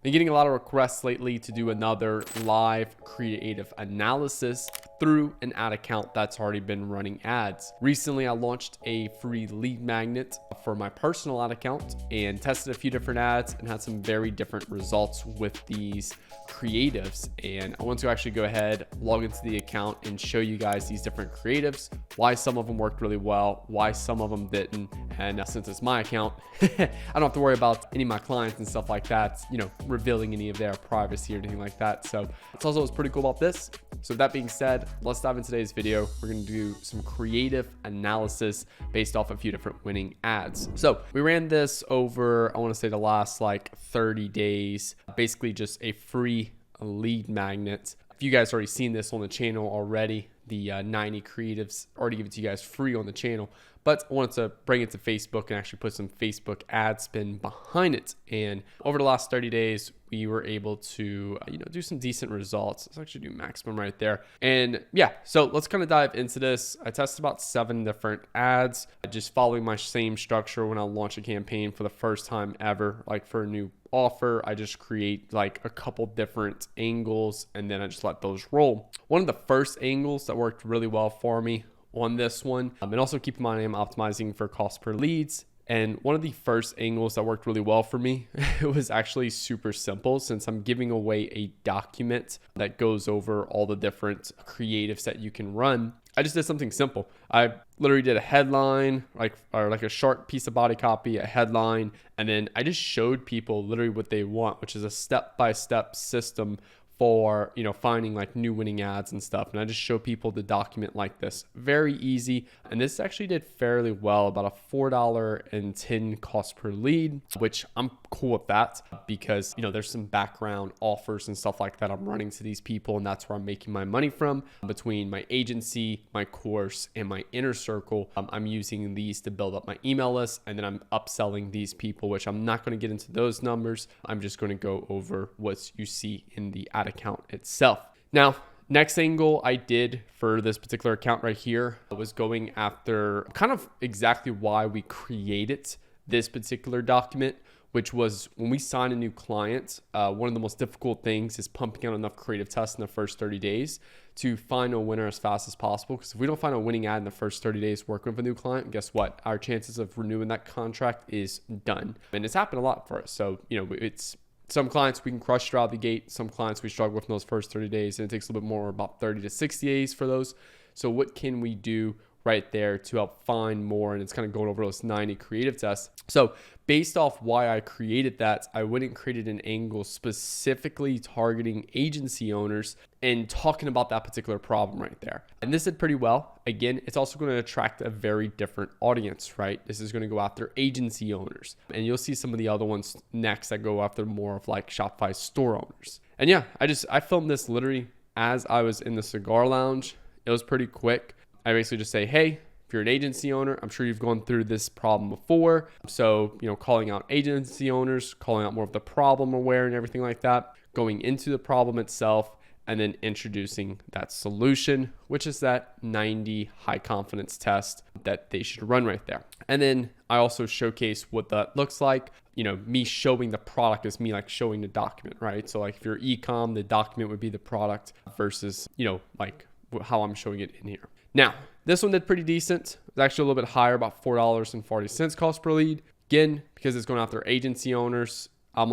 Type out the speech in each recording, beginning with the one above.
Been getting a lot of requests lately to do another live creative analysis through an ad account that's already been running ads. Recently, I launched a free lead magnet for my personal ad account and tested a few different ads and had some very different results with these creatives. And I want to actually go ahead, log into the account and show you guys these different creatives, why some of them worked really well, why some of them didn't. And since it's my account, I don't have to worry about any of my clients and stuff like that, revealing any of their privacy or anything like that. So that's also what's pretty cool about this. So with that being said, let's dive into today's video. We're going to do some creative analysis based off a few different winning ads. So we ran this over, I want to say the last like 30 days, basically just a free lead magnet. If you guys already seen this on the channel already, the 90 creatives already give it to you guys free on the channel, but I wanted to bring it to Facebook and actually put some Facebook ad spin behind it. And over the last 30 days, we were able to, do some decent results. Let's actually do maximum right there. And yeah, so let's kind of dive into this. I tested about 7 different ads, just following my same structure when I launch a campaign for the first time ever, like for a new offer. I just create like a couple different angles and then I just let those roll. One of the first angles that worked really well for me on this one, and also keep in mind I'm optimizing for cost per leads. And one of the first angles that worked really well for me, it was actually super simple since I'm giving away a document that goes over all the different creatives that you can run. I just did something simple. I literally did a headline, like a short piece of body copy, a headline, and then I just showed people literally what they want, which is a step-by-step system for finding like new winning ads and stuff. And I just show people the document like this. Very easy. And this actually did fairly well, about a $4.10 cost per lead, which I'm cool with that because there's some background offers and stuff like that I'm running to these people, and that's where I'm making my money from. Between my agency, my course, and my inner circle, I'm using these to build up my email list, and then I'm upselling these people, which I'm not going to get into those numbers. I'm just going to go over what you see in the ad account itself. Now, next angle I did for this particular account right here was going after kind of exactly why we created this particular document, which was when we sign a new client, one of the most difficult things is pumping out enough creative tests in the first 30 days to find a winner as fast as possible. Because if we don't find a winning ad in the first 30 days working with a new client, guess what? Our chances of renewing that contract is done. And it's happened a lot for us. So, it's some clients we can crush right out the gate. Some clients we struggle with in those first 30 days, and it takes a little bit more, about 30 to 60 days for those. So what can we do right there to help find more? And it's kind of going over those 90 creative tests. So based off why I created that, I went and created an angle specifically targeting agency owners and talking about that particular problem right there. And this did pretty well. Again, it's also going to attract a very different audience, right? This is going to go after agency owners. And you'll see some of the other ones next that go after more of like Shopify store owners. And yeah, I filmed this literally as I was in the cigar lounge. It was pretty quick. I basically just say, hey, if you're an agency owner, I'm sure you've gone through this problem before. So, calling out agency owners, calling out more of the problem aware and everything like that, going into the problem itself, and then introducing that solution, which is that 90 high confidence test that they should run right there. And then I also showcase what that looks like. Me showing the product is me like showing the document, right? So like if you're e-com, the document would be the product versus, like how I'm showing it in here. Now, this one did pretty decent. It's actually a little bit higher, about $4.40 cost per lead. Again, because it's going after agency owners, I'm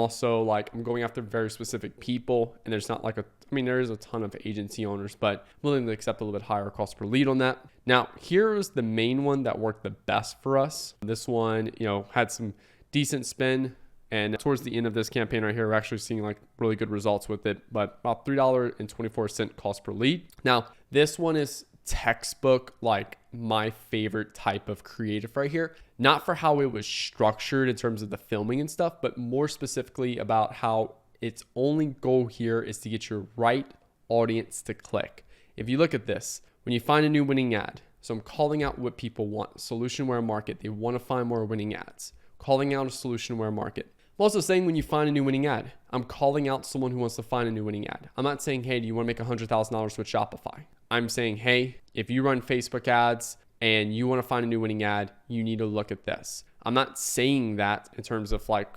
going after very specific people, and there's not like there is a ton of agency owners, but I'm willing to accept a little bit higher cost per lead on that. Now, here is the main one that worked the best for us. This one, had some decent spin. And towards the end of this campaign right here, we're actually seeing like really good results with it, but about $3.24 cost per lead. Now, this one is textbook, like my favorite type of creative right here. Not for how it was structured in terms of the filming and stuff, but more specifically about how its only goal here is to get your right audience to click. If you look at this, when you find a new winning ad, so I'm calling out what people want, solution-aware market, they want to find more winning ads. Calling out a solution-aware market. I'm also saying when you find a new winning ad, I'm calling out someone who wants to find a new winning ad. I'm not saying, hey, do you want to make $100,000 with Shopify? I'm saying, hey, if you run Facebook ads and you want to find a new winning ad, you need to look at this. I'm not saying that in terms of like,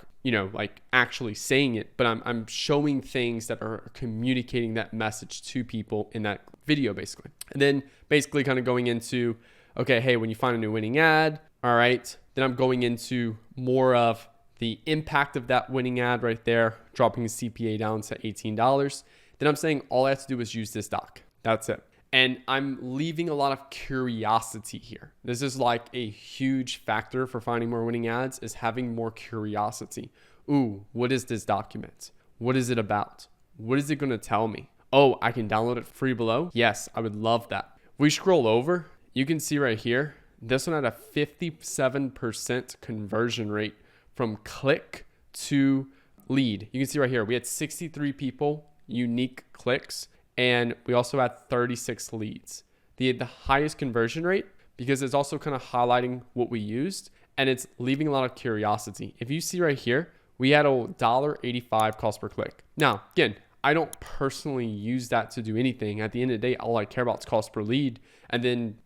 like actually saying it, but I'm showing things that are communicating that message to people in that video basically. And then basically kind of going into, okay, hey, when you find a new winning ad, all right, then I'm going into more of the impact of that winning ad right there, dropping the CPA down to $18. Then I'm saying all I have to do is use this doc. That's it. And I'm leaving a lot of curiosity here. This is like a huge factor for finding more winning ads, is having more curiosity. Ooh, what is this document? What is it about? What is it going to tell me? Oh, I can download it free below. Yes, I would love that. If we scroll over, you can see right here, this one had a 57% conversion rate from click to lead. You can see right here, we had 63 people, unique clicks, and we also had 36 leads. The highest conversion rate, because it's also kind of highlighting what we used, and it's leaving a lot of curiosity. If you see right here, we had a $1.85 cost per click. Now, again, I don't personally use that to do anything. At the end of the day, all I care about is cost per lead. And then,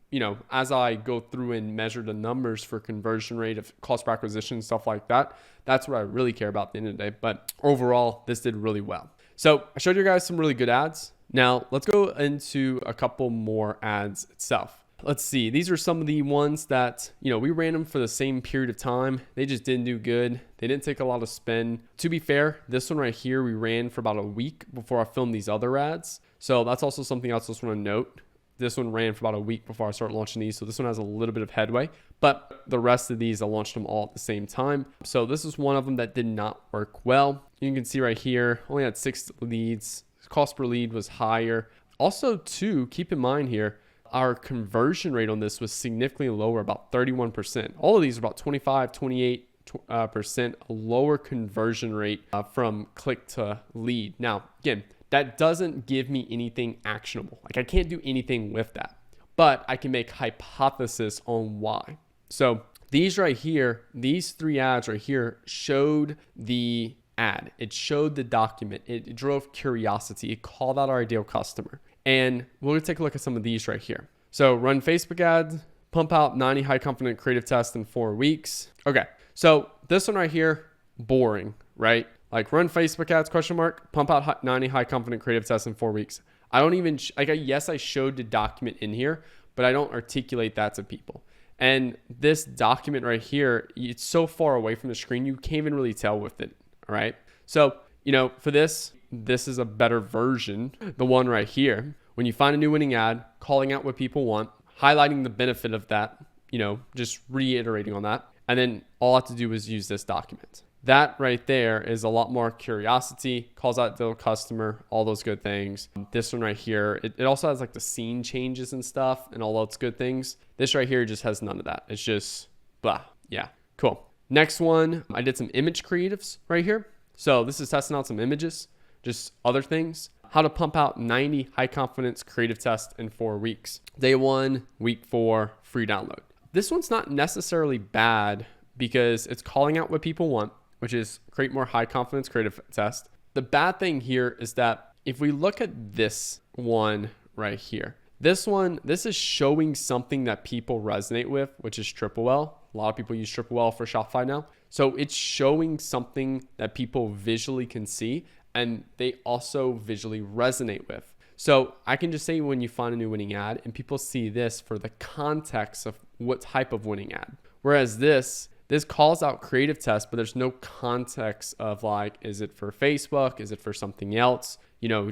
as I go through and measure the numbers for conversion rate of cost per acquisition, stuff like that, that's what I really care about at the end of the day. But overall, this did really well. So I showed you guys some really good ads. Now let's go into a couple more ads itself. Let's see. These are some of the ones that, we ran them for the same period of time. They just didn't do good. They didn't take a lot of spend. To be fair, this one right here, we ran for about a week before I filmed these other ads. So that's also something else I just want to note. This one ran for about a week before I started launching these. So this one has a little bit of headway, but the rest of these, I launched them all at the same time. So this is one of them that did not work well. You can see right here, only had 6 leads. Cost per lead was higher. Also too, keep in mind here, our conversion rate on this was significantly lower, about 31%. All of these are about 25, 28% lower conversion rate from click to lead. Now, again, that doesn't give me anything actionable. Like I can't do anything with that, but I can make hypothesis on why. So these right here, these 3 ads right here showed the ad. It showed the document. It drove curiosity. It called out our ideal customer. And we're going to take a look at some of these right here. So run Facebook ads, pump out 90 high confident creative tests in 4 weeks. Okay. So this one right here, boring, right? Like run Facebook ads, ? Pump out 90 high confident creative tests in 4 weeks. I don't even, yes, I showed the document in here, but I don't articulate that to people. And this document right here, it's so far away from the screen, you can't even really tell with it. All right. So, for this is a better version. The one right here, when you find a new winning ad, calling out what people want, highlighting the benefit of that, just reiterating on that. And then all I have to do is use this document. That right there is a lot more curiosity, calls out the customer, all those good things. This one right here, it also has like the scene changes and stuff and all those good things. This right here just has none of that. It's just blah. Yeah, cool. Next one, I did some image creatives right here. So this is testing out some images, just other things. How to pump out 90 high confidence creative tests in 4 weeks. Day 1, week 4, free download. This one's not necessarily bad because it's calling out what people want, which is create more high confidence creative tests. The bad thing here is that if we look at this one right here, this is showing something that people resonate with, which is Triple L. A lot of people use Triple L for Shopify now. So it's showing something that people visually can see and they also visually resonate with. So I can just say when you find a new winning ad and people see this for the context of what type of winning ad. Whereas this calls out creative tests, but there's no context of like, is it for Facebook? Is it for something else?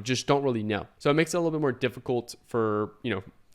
Just don't really know. So it makes it a little bit more difficult for,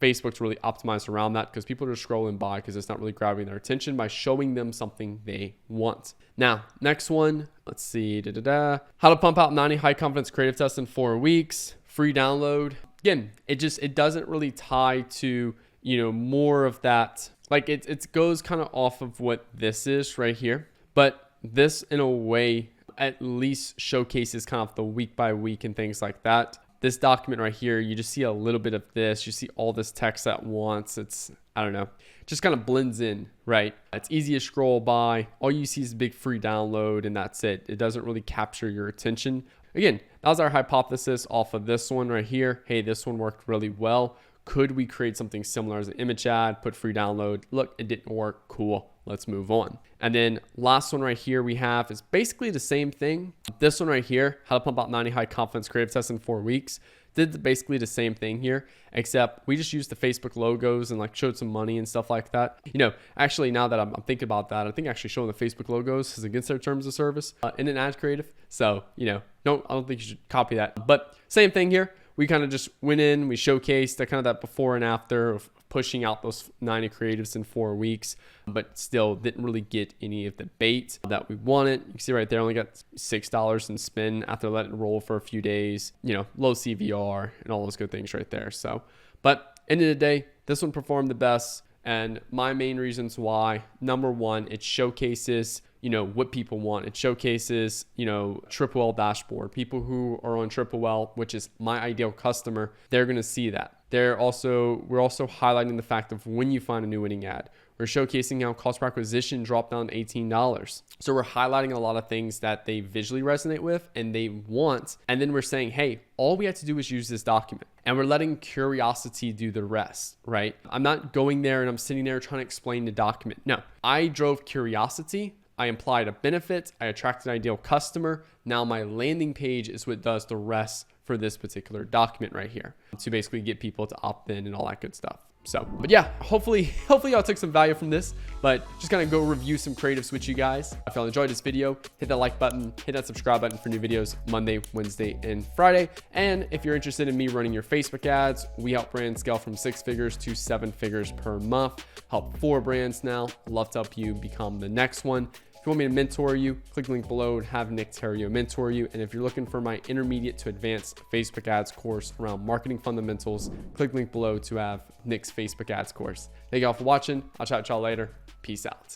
Facebook to really optimize around that because people are just scrolling by because it's not really grabbing their attention by showing them something they want. Now, next one, let's see, how to pump out 90 high confidence creative tests in 4 weeks, free download. Again, it doesn't really tie to, more of that. Like it goes kind of off of what this is right here, but this in a way at least showcases kind of the week by week and things like that. This document right here, you just see a little bit of this. You see all this text at once. It's, I don't know, just kind of blends in, right? It's easy to scroll by. All you see is a big free download and that's it. It doesn't really capture your attention. Again, that was our hypothesis off of this one right here. Hey, this one worked really well. Could we create something similar as an image ad, put free download? Look, it didn't work. Cool. let's move on. And then last one right here we have is basically the same thing. This one right here, how to pump out 90 high confidence creative tests in 4 weeks. Did basically the same thing here, except we just used the Facebook logos and like showed some money and stuff like that. You know, actually now that I'm thinking about that, I think actually showing the Facebook logos is against their terms of service in an ad creative. So, you know, I don't think you should copy that. But same thing here. We kind of just went in, we showcased that kind of that before and after of pushing out those 90 creatives in 4 weeks, but still didn't really get any of the bait that we wanted. You can see right there, only got $6 in spend after letting it roll for a few days, you know, low CVR and all those good things right there. So, but end of the day, this one performed the best. And my main reasons why, number one, it showcases, you know, what people want. It showcases, you know, Triple L dashboard. People who are on Triple L, which is my ideal customer, they're going to see that. We're also highlighting the fact of when you find a new winning ad. We're showcasing how cost per acquisition dropped down to $18. So we're highlighting a lot of things that they visually resonate with and they want. And then we're saying, hey, all we have to do is use this document. And we're letting curiosity do the rest, right? I'm not going there and I'm sitting there trying to explain the document. No, I drove curiosity. I implied a benefit. I attracted an ideal customer. Now my landing page is what does the rest for this particular document right here to basically get people to opt in and all that good stuff. So, but yeah, hopefully y'all took some value from this, but just gonna go review some creatives with you guys. If y'all enjoyed this video, hit that like button, hit that subscribe button for new videos Monday, Wednesday, and Friday. And if you're interested in me running your Facebook ads, we help brands scale from 6 figures to 7 figures per month. Help 4 brands now. Love to help you become the next one. If you want me to mentor you, click the link below and have Nick Theriot mentor you. And if you're looking for my intermediate to advanced Facebook ads course around marketing fundamentals, click the link below to have Nick's Facebook ads course. Thank y'all for watching. I'll chat with y'all later. Peace out.